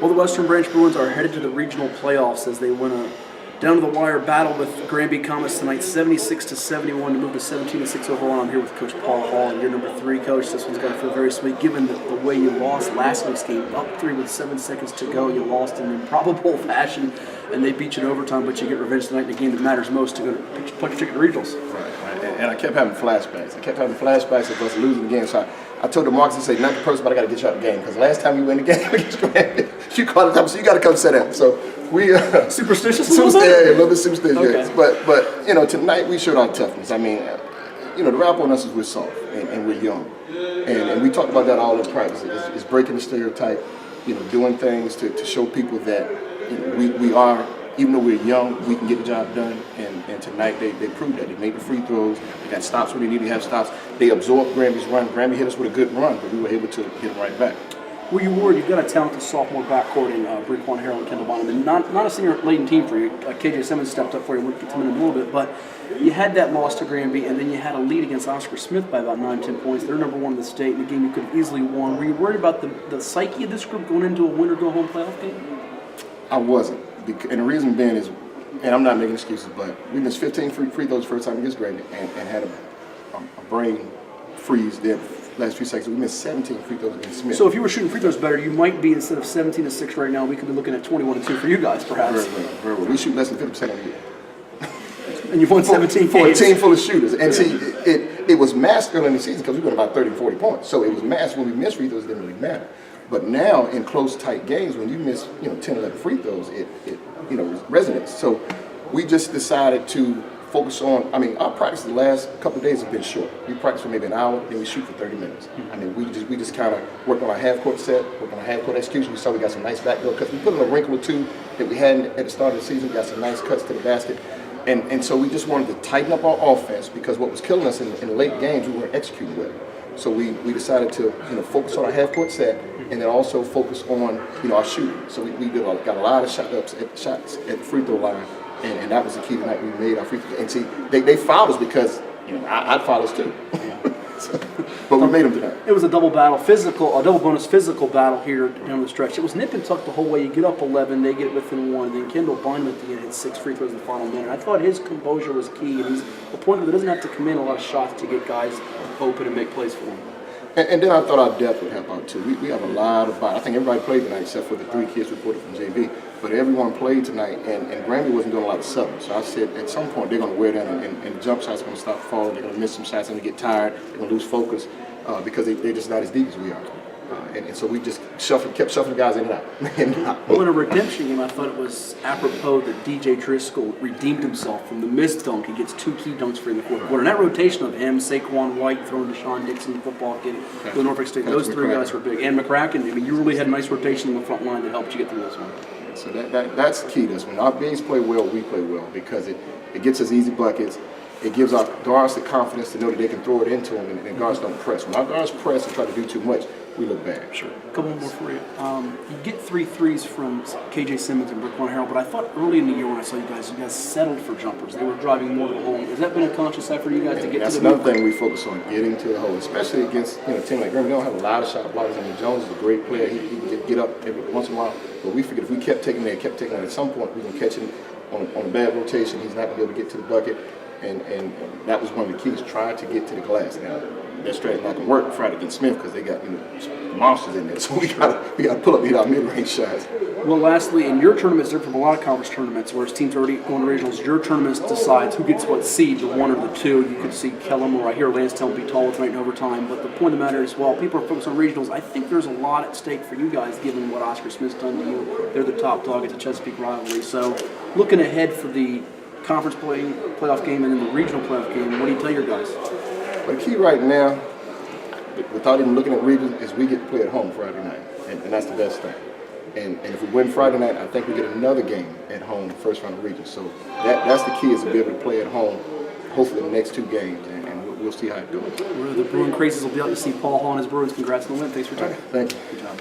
Well, the Western Branch Bruins are headed to the regional playoffs as they win a down-to-the-wire battle with Granby Comets tonight, 76-71 to move to 17-6 overall. I'm here with Coach Paul Hall, and you're number 3, Coach. This one's going to feel very sweet, given the way you lost last week's game. Up 3 with 7 seconds to go. You lost in improbable fashion, and they beat you in overtime, but you get revenge tonight in the game that matters most to go to punch your ticket to regionals. Right. And I kept having flashbacks. of us losing the game. So I told the Marks, I said, not the person, but I got to get you out of the game. Because last time you win the game against Granby, you called it time, so you got to come sit down. So we superstitious, a little bit superstitious. Okay. But you know, tonight we showed our toughness. I mean, you know, the rap on us is we're soft and we're young, and we talked about that all in practice. It's breaking the stereotype, you know, doing things to show people that, you know, we are. Even though we're young, we can get the job done, and tonight they proved that. They made the free throws, they got stops when they needed to have stops. They absorbed Granby's run. Granby hit us with a good run, but we were able to hit them right back. Were you worried? You've got a talented sophomore backcourt in Brequan Harrell and Kendall Bonham, and not a senior-laden team for you. KJ Simmons stepped up for you. We'll get to him in a little bit, but you had that loss to Granby, and then you had a lead against Oscar Smith by about 9-10 points. They're number 1 in the state in a game you could have easily won. Were you worried about the psyche of this group going into a win-or-go-home playoff game? I wasn't, and the reason being is, and I'm not making excuses, but we missed 15 free throws the first time against Granby and had a brain freeze there last few seconds. We missed 17 free throws against Smith. So if you were shooting free throws better, you might be, instead of 17-6 right now, we could be looking at 21-2 for you guys, perhaps. Very well. We shoot less than 50% of the year. And you've won 17 games. For a team full of shooters. And see, it was masked early in the season because we won about 30, 40 points. So it was masked when we missed free throws, it didn't really matter. But now in close, tight games, when you miss 10, 11 free throws, it resonates. So we just decided to focus on, I mean, our practice the last couple of days have been short. We practice for maybe an hour, then we shoot for 30 minutes. I mean, we just kind of worked on our half-court set, worked on our half-court execution. We saw we got some nice backdoor because we put in a wrinkle or two that we hadn't at the start of the season. We got some nice cuts to the basket. And so we just wanted to tighten up our offense because what was killing us in the late games, we weren't executing well. So we decided to focus on our half-court set and then also focus on our shooting. So we got a lot of shots at the free throw line, and that was the key tonight. We made our free throw. And see, they fouled us because I'd foul us too. But we made them tonight. It was a double bonus physical battle here down the stretch. It was nip and tuck the whole way. You get up 11, they get within 1, and then Kendall Bonham at the end hit 6 free throws in the final minute. I thought his composure was key, and he's a point that doesn't have to come in a lot of shots to get guys open and make plays for him. And then I thought our depth would help out too. We have a lot of bodies. I think everybody played tonight except for the 3 kids reported from JV. But everyone played tonight, and Granby wasn't doing a lot of subbing. So I said at some point they're going to wear down, and the jump shots are going to stop falling. They're going to miss some shots, and they get tired. They're going to lose focus because they're just not as deep as we are. And so we just kept shuffling guys in and out. Well, in a redemption game, I thought it was apropos that DJ Driscoll redeemed himself from the missed dunk. He gets 2 key dunks for in the fourth quarter. And that rotation of him, Saquon White throwing to Sean Dixon, the football kid, the Norfolk State, those 3 guys were big. And McCracken, I mean, you really had a nice rotation in the front line that helped you get through this one. So that's key to us. When our bigs play well, we play well because it gets us easy buckets. It gives our guards the confidence to know that they can throw it into them, and guards don't press. When our guards press and try to do too much, we look bad. Sure. A couple more for you. You get 3 threes from KJ Simmons and Brequan Harrell, but I thought early in the year when I saw you guys settled for jumpers. They were driving more to the hole. Has that been a conscious effort for you guys to get to the That's another thing we focus on, getting to the hole, especially against a team like Granby. We don't have a lot of shot blockers. I mean, Jones is a great player. He can get up every once in a while. But we figured if we kept taking that, at some point we can catch him on a bad rotation. He's not going to be able to get to the bucket. And that was one of the keys, trying to get to the glass. Now, that strategy not going to work Friday against Smith because they got monsters in there. So we got to pull up and hit our mid-range shots. Well, lastly, in your tournaments, different from a lot of conference tournaments, where teams are already going to regionals, your tournaments decides who gets what seed, the 1 or the 2. You could see Kellum or I hear Lansdale be tall tonight in overtime. But the point of the matter is, while people are focused on regionals, I think there's a lot at stake for you guys, given what Oscar Smith's done to you. They're the top dog at the Chesapeake rivalry. So looking ahead for the conference playoff game and then the regional playoff game, what do you tell your guys? Well, the key right now, without even looking at regions, is we get to play at home Friday night, and that's the best thing. And if we win Friday night, I think we get another game at home, first round of regions. So that's the key, is to be able to play at home, hopefully the next 2 games, and we'll see how it goes. The Bruin Crazies will be out to see Paul Hall and his Bruins. Congrats on the win. Thanks for your time. Thank you. Good job.